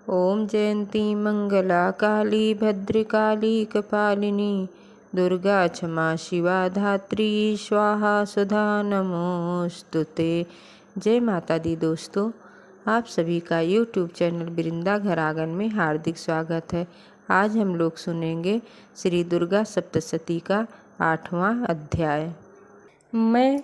ओम जयंती मंगला काली भद्रकाली कपालिनी दुर्गा क्षमा शिवा धात्री स्वाहा सुधा नमोस्तुते। जय माता दी। दोस्तों, आप सभी का यूट्यूब चैनल बिरिंदा घर आंगन में हार्दिक स्वागत है। आज हम लोग सुनेंगे श्री दुर्गा सप्तशती का 8वां अध्याय। मैं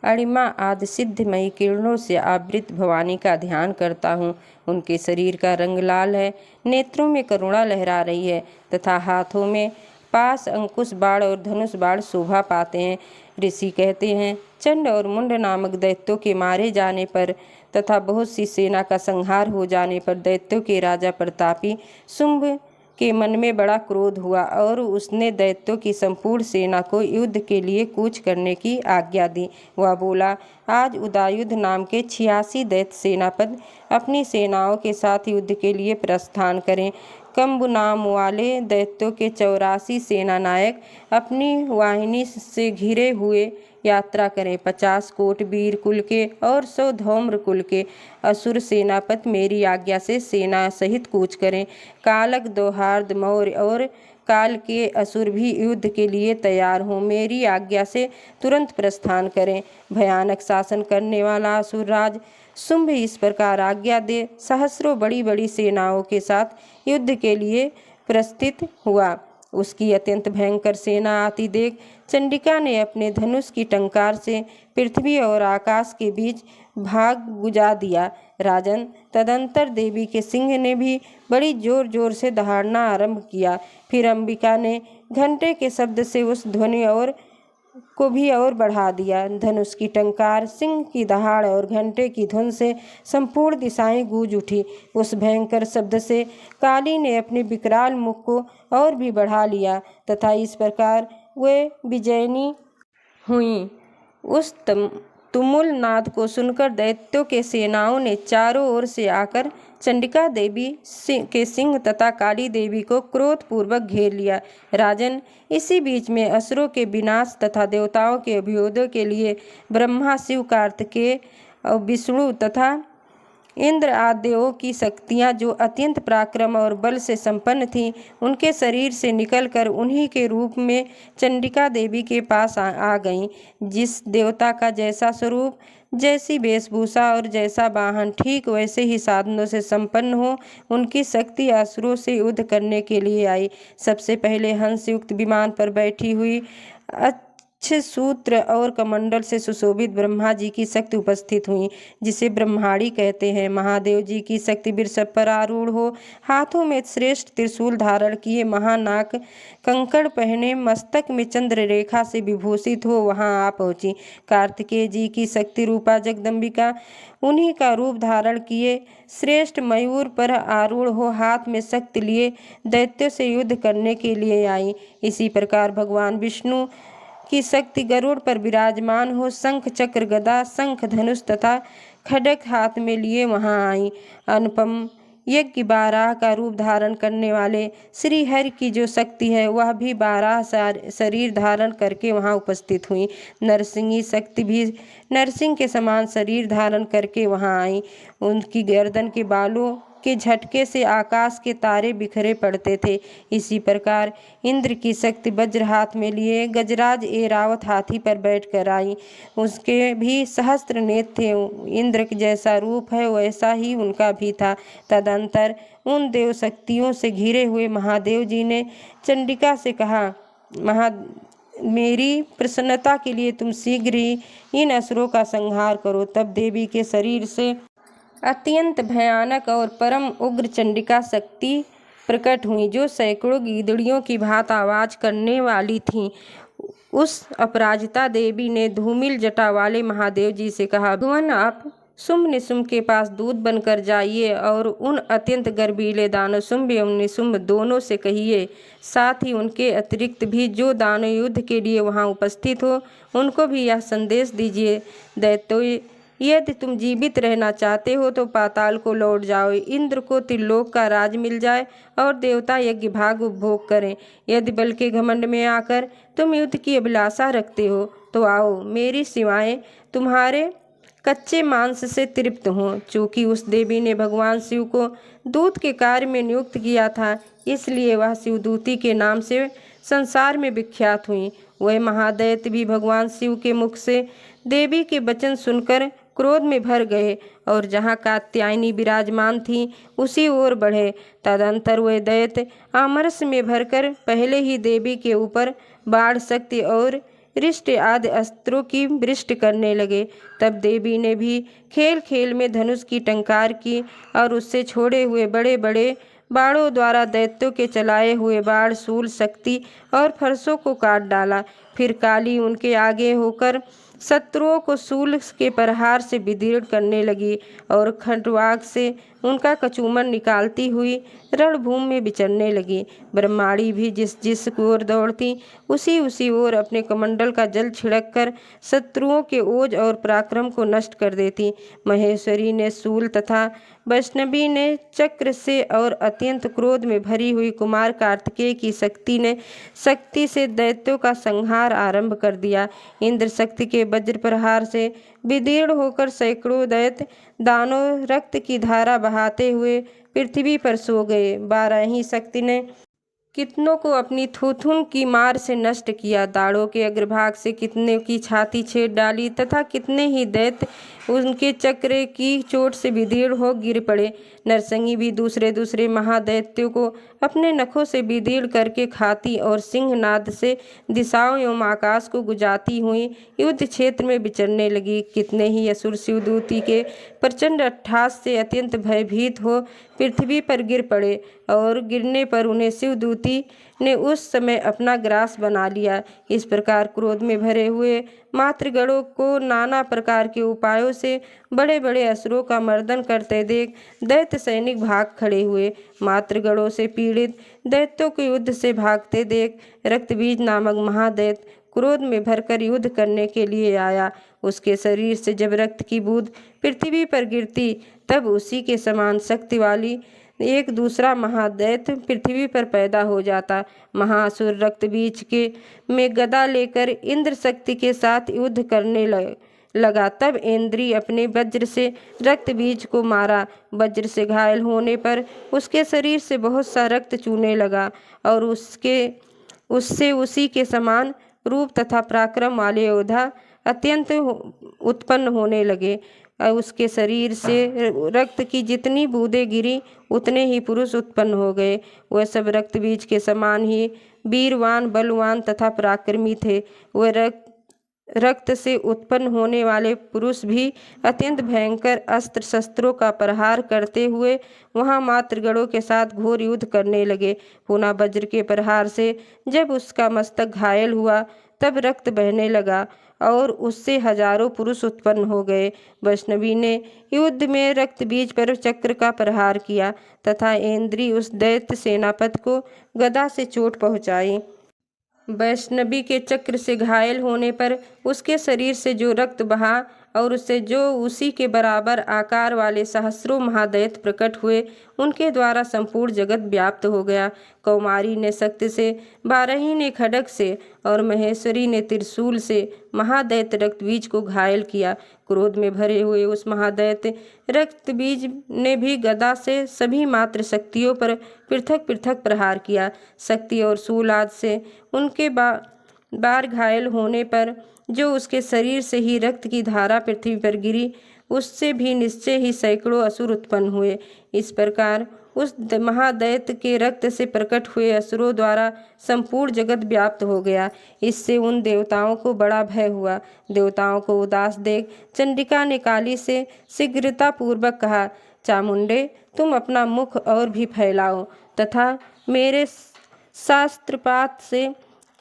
अणिमा आदि सिद्धमयी किरणों से आवृत भवानी का ध्यान करता हूँ। उनके शरीर का रंग लाल है, नेत्रों में करुणा लहरा रही है तथा हाथों में पास, अंकुश बाण और धनुष बाण शोभा पाते हैं। ऋषि कहते हैं, चंड और मुंड नामक दैत्यों के मारे जाने पर तथा बहुत सी सेना का संहार हो जाने पर दैत्यों के राजा प्रतापी शुंभ के मन में बड़ा क्रोध हुआ और उसने दैत्यों की संपूर्ण सेना को युद्ध के लिए कूच करने की आज्ञा दी। वह बोला, आज उदायुध नाम के 86 दैत्य सेनापति अपनी सेनाओं के साथ युद्ध के लिए प्रस्थान करें। कंबु नाम वाले दैत्यों के 84 सेना नायक अपनी वाहिनी से घिरे हुए यात्रा करें। 50 कोट वीर कुल के और 100 धौम्र कुल के असुर सेनापति मेरी आज्ञा से सेना सहित कूच करें। कालक, दोहार्द, मौर्य और काल के असुर भी युद्ध के लिए तैयार हों। मेरी आज्ञा से तुरंत प्रस्थान करें। भयानक शासन करने वाला असुर राज शुंभ इस प्रकार आज्ञा दे सहस्रों बड़ी बड़ी सेनाओं के साथ युद्ध के लिए प्रस्थित हुआ। उसकी अत्यंत भयंकर सेना आती देख चंडिका ने अपने धनुष की टंकार से पृथ्वी और आकाश के बीच भाग गुजा दिया। राजन, तदंतर देवी के सिंह ने भी बड़ी जोर जोर से दहाड़ना आरंभ किया। फिर अंबिका ने घंटे के शब्द से उस ध्वनि को भी और बढ़ा दिया। धनुष की टंकार, सिंह की दहाड़ और घंटे की धुन से संपूर्ण दिशाएं गूंज उठी। उस भयंकर शब्द से काली ने अपने विकराल मुख को और भी बढ़ा लिया तथा इस प्रकार वे विजयनी हुई। उस तुमुल नाद को सुनकर दैत्यों के सेनाओं ने चारों ओर से आकर चंडिका देवी के सिंह तथा काली देवी को क्रोधपूर्वक घेर लिया। राजन, इसी बीच में असुरों के विनाश तथा देवताओं के अभ्युदय के लिए ब्रह्मा, शिव, कार्तिकेय, विष्णु तथा इंद्र आदि देवों की शक्तियाँ जो अत्यंत पराक्रम और बल से संपन्न थीं, उनके शरीर से निकलकर उन्हीं के रूप में चंडिका देवी के पास आ गईं। जिस देवता का जैसा स्वरूप, जैसी वेशभूषा और जैसा वाहन, ठीक वैसे ही साधनों से संपन्न हो, उनकी शक्ति असुरों से युद्ध करने के लिए आई। सबसे पहले हंस युक्त विमान पर बैठी हुई सूत्र और कमंडल से सुशोभित ब्रह्मा जी की शक्ति उपस्थित हुई, जिसे ब्रह्माणी कहते हैं। महादेव जी की शक्ति वृषभ पर आरूढ़ हो, हाथों में श्रेष्ठ त्रिशूल धारण किए, महानाक कंकड़ पहने, मस्तक में चंद्र रेखा से विभूषित हो वहां आ पहुंची। कार्तिकेय जी की शक्ति रूपा जगदम्बिका उन्हीं का रूप धारण किए श्रेष्ठ मयूर पर आरूढ़ हो, हाथ में शक्ति लिए दैत्यों से युद्ध करने के लिए आई। इसी प्रकार भगवान विष्णु की शक्ति गरुड़ पर विराजमान हो, शंख, चक्र, गदा, शंख, धनुष तथा खड्ग हाथ में लिए वहां आई। अनुपम यज्ञ बाराह का रूप धारण करने वाले श्री हरि की जो शक्ति है, वह भी बाराह शरीर धारण करके वहां उपस्थित हुई। नरसिंही शक्ति भी नरसिंह के समान शरीर धारण करके वहां आई। उनकी गर्दन के बालों के झटके से आकाश के तारे बिखरे पड़ते थे। इसी प्रकार इंद्र की शक्ति वज्र हाथ में लिए गजराज ऐरावत हाथी पर बैठकर आई। उसके भी सहस्त्र नेत्र थे। इंद्र जैसा रूप है वैसा ही उनका भी था। तदंतर उन देव शक्तियों से घिरे हुए महादेव जी ने चंडिका से कहा, मेरी प्रसन्नता के लिए तुम शीघ्र ही इन असुरों का संहार करो। तब देवी के शरीर से अत्यंत भयानक और परम उग्र चंडिका शक्ति प्रकट हुई, जो सैकड़ों गीदड़ियों की भांति आवाज करने वाली थी। उस अपराजिता देवी ने धूमिल जटा वाले महादेव जी से कहा, भगवान, आप शुंभ निशुंभ के पास दूत बनकर जाइए और उन अत्यंत गर्वीले दानव शुंभ एवं निशुंभ दोनों से कहिए, साथ ही उनके अतिरिक्त भी जो दानव युद्ध के लिए वहां उपस्थित हो, उनको भी यह संदेश दीजिए, दैत्यों, यदि तुम जीवित रहना चाहते हो तो पाताल को लौट जाओ। इंद्र को त्रिलोक का राज मिल जाए और देवता यज्ञ भाग उपभोग करें। यदि बल के घमंड में आकर तुम युद्ध की अभिलाषा रखते हो तो आओ, मेरी सेवाएं तुम्हारे कच्चे मांस से तृप्त हों। चूँकि उस देवी ने भगवान शिव को दूत के कार्य में नियुक्त किया था, इसलिए वह शिवदूती के नाम से संसार में विख्यात हुई। वह महादैत्य भी भगवान शिव के मुख से देवी के वचन सुनकर क्रोध में भर गए और जहाँ कात्यायनी विराजमान थी उसी ओर बढ़े। तदंतर वे दैत्य आमरस में भरकर पहले ही देवी के ऊपर बाढ़, शक्ति और रिष्ट आदि अस्त्रों की वृष्टि करने लगे। तब देवी ने भी खेल खेल में धनुष की टंकार की और उससे छोड़े हुए बड़े बड़े बाणों द्वारा दैत्यों के चलाए हुए बाण, शूल, शक्ति और फरसों को काट डाला। फिर काली उनके आगे होकर शत्रुओं को शूल के प्रहार से विदीर्ण करने लगी और खंडवाक से उनका कचूमर निकालती हुई रणभूमि में विचरने लगी। ब्रह्माणी भी जिस जिस ओर दौड़ती उसी ओर अपने कमंडल का जल छिड़क कर शत्रुओं के ओज और पराक्रम को नष्ट कर देती। महेश्वरी ने शूल तथा वैष्णवी ने चक्र से और अत्यंत क्रोध में भरी हुई कुमार कार्तिकेय की शक्ति से दैत्यों का संहार आरंभ कर दिया। इंद्र शक्ति के वज्र प्रहार से विदीर्ण होकर सैकड़ों दैत्य दानव रक्त की धारा बहाते हुए पृथ्वी पर सो गए। 12 ही शक्ति ने कितनों को अपनी थूथुन की मार से नष्ट किया, दाढ़ों के अग्रभाग से कितने की छाती छेद डाली तथा कितने ही दैत्य उनके चक्र की चोट से विदीर्ण हो गिर पड़े। नरसंगी भी दूसरे महादैत्यों को अपने नखों से विदीर्ण करके खाती और सिंहनाद से दिशाओं एवं आकाश को गुजाती हुई युद्ध क्षेत्र में विचरने लगी। कितने ही असुर शिवदूती के प्रचंड अट्टहास से अत्यंत भयभीत हो पृथ्वी पर गिर पड़े और गिरने पर उन्हें शिवदूती ने उस समय अपना ग्रास बना लिया। इस प्रकार क्रोध में भरे हुए मातृगणों को नाना प्रकार के उपायों से बड़े बड़े असुरों का मर्दन करते देख दैत्य सैनिक भाग खड़े हुए। मातृगणों से पीड़ित दैत्यों को युद्ध से भागते देख रक्तबीज नामक महादैत्य क्रोध में भरकर युद्ध करने के लिए आया। उसके शरीर से जब रक्त की बूंद पृथ्वी पर गिरती तब उसी के समान शक्ति वाली एक दूसरा महादैत्य पृथ्वी पर पैदा हो जाता। महासुर रक्तबीज के में गदा लेकर इंद्र शक्ति के साथ युद्ध करने लगा। तब इंद्री अपने वज्र से रक्तबीज को मारा। वज्र से घायल होने पर उसके शरीर से बहुत सा रक्त चूने लगा और उससे उसी के समान रूप तथा पराक्रम वाले योद्धा अत्यंत उत्पन्न होने लगे। उसके शरीर से रक्त की जितनी बूंदें गिरी उतने ही पुरुष उत्पन्न हो गए। वह सब रक्तबीज के समान ही वीरवान, बलवान तथा पराक्रमी थे। वह रक्त से उत्पन्न होने वाले पुरुष भी अत्यंत भयंकर अस्त्र शस्त्रों का प्रहार करते हुए वहां मातृगणों के साथ घोर युद्ध करने लगे। पुनः वज्र के प्रहार से जब उसका मस्तक घायल हुआ तब रक्त बहने लगा और उससे हजारों पुरुष उत्पन्न हो गए। वैष्णवी ने युद्ध में रक्तबीज पर चक्र का प्रहार किया तथा इंद्री उस दैत्य सेनापति को गदा से चोट पहुंचाई। वैष्णवी के चक्र से घायल होने पर उसके शरीर से जो रक्त बहा और उससे जो उसी के बराबर आकार वाले सहस्रों महादैत्य प्रकट हुए, उनके द्वारा संपूर्ण जगत व्याप्त हो गया। कौमारी ने शक्ति से, बारही ने खड्ग से और महेश्वरी ने त्रिशूल से महादैत्य रक्तबीज को घायल किया। क्रोध में भरे हुए उस महादैत्य रक्तबीज ने भी गदा से सभी मात्र शक्तियों पर पृथक पृथक प्रहार किया। शक्ति और शूल आदि से उनके बार घायल होने पर जो उसके शरीर से ही रक्त की धारा पृथ्वी पर गिरी, उससे भी निश्चय ही सैकड़ों असुर उत्पन्न हुए। इस प्रकार उस महादैत्य के रक्त से प्रकट हुए असुरों द्वारा संपूर्ण जगत व्याप्त हो गया। इससे उन देवताओं को बड़ा भय हुआ। देवताओं को उदास देख चंडिका ने काली से शीघ्रतापूर्वक कहा, चामुंडे, तुम अपना मुख और भी फैलाओ तथा मेरे शास्त्रपात से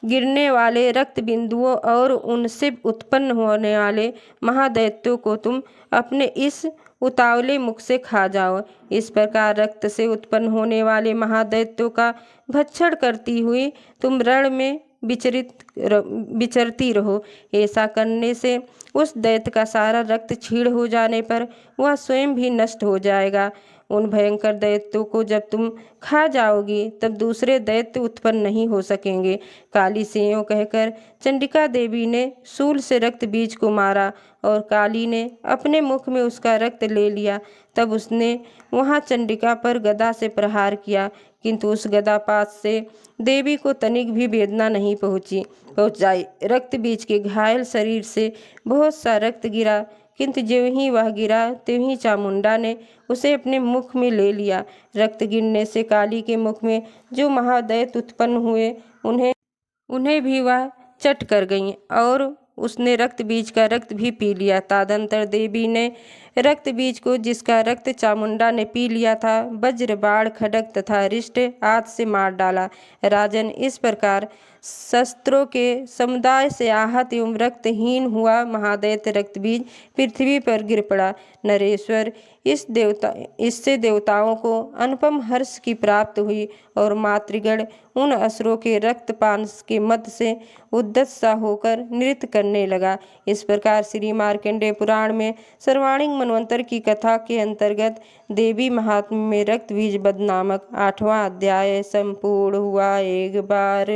गिरने वाले रक्त बिंदुओं और उनसे उत्पन्न होने वाले महादैत्यों को तुम अपने इस उतावले मुख से खा जाओ। इस प्रकार रक्त से उत्पन्न होने वाले महादैत्यों का भक्षण करती हुई तुम रण में विचरती रहो। ऐसा करने से उस दैत्य का सारा रक्त क्षीण हो जाने पर वह स्वयं भी नष्ट हो जाएगा। उन भयंकर दैत्यों को जब तुम खा जाओगी तब दूसरे दैत्य उत्पन्न नहीं हो सकेंगे। काली से यूँ कहकर चंडिका देवी ने शूल से रक्त बीज को मारा और काली ने अपने मुख में उसका रक्त ले लिया। तब उसने वहाँ चंडिका पर गदा से प्रहार किया, किंतु उस गदापात से देवी को तनिक भी वेदना नहीं पहुँचाई। रक्त बीज के घायल शरीर से बहुत सा रक्त गिरा, किंतु ज्यों ही वह गिरा त्यों ही चामुंडा ने उसे अपने मुख में ले लिया। रक्त गिरने से काली के मुख में जो महादैत्य उत्पन्न हुए उन्हें भी वह चट कर गईं और उसने रक्त बीज का रक्त भी पी लिया। तदंतर देवी ने रक्त बीज को, जिसका रक्त चामुंडा ने पी लिया था, वज्र, बाण, खड्ग तथा रिष्ट आदि से मार डाला। राजन, इस प्रकार शस्त्रों के समुदाय से आहत एवं रक्तहीन हुआ महादैत्य रक्त बीज पृथ्वी पर गिर पड़ा। नरेश्वर, इससे देवताओं को अनुपम हर्ष की प्राप्त हुई और मातृगण उन असुरों के रक्तपान के मद से उद्दत होकर नृत्य करने लगा। इस प्रकार श्री मार्कंडेय पुराण में सर्वाणिक मनवंतर की कथा के अंतर्गत देवी महात्म्य में रक्त बीज वध नामक 8वां अध्याय संपूर्ण हुआ। एक बार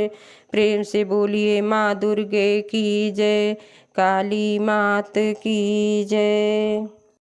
प्रेम से बोलिए माँ दुर्गे की जय, काली मात की जय।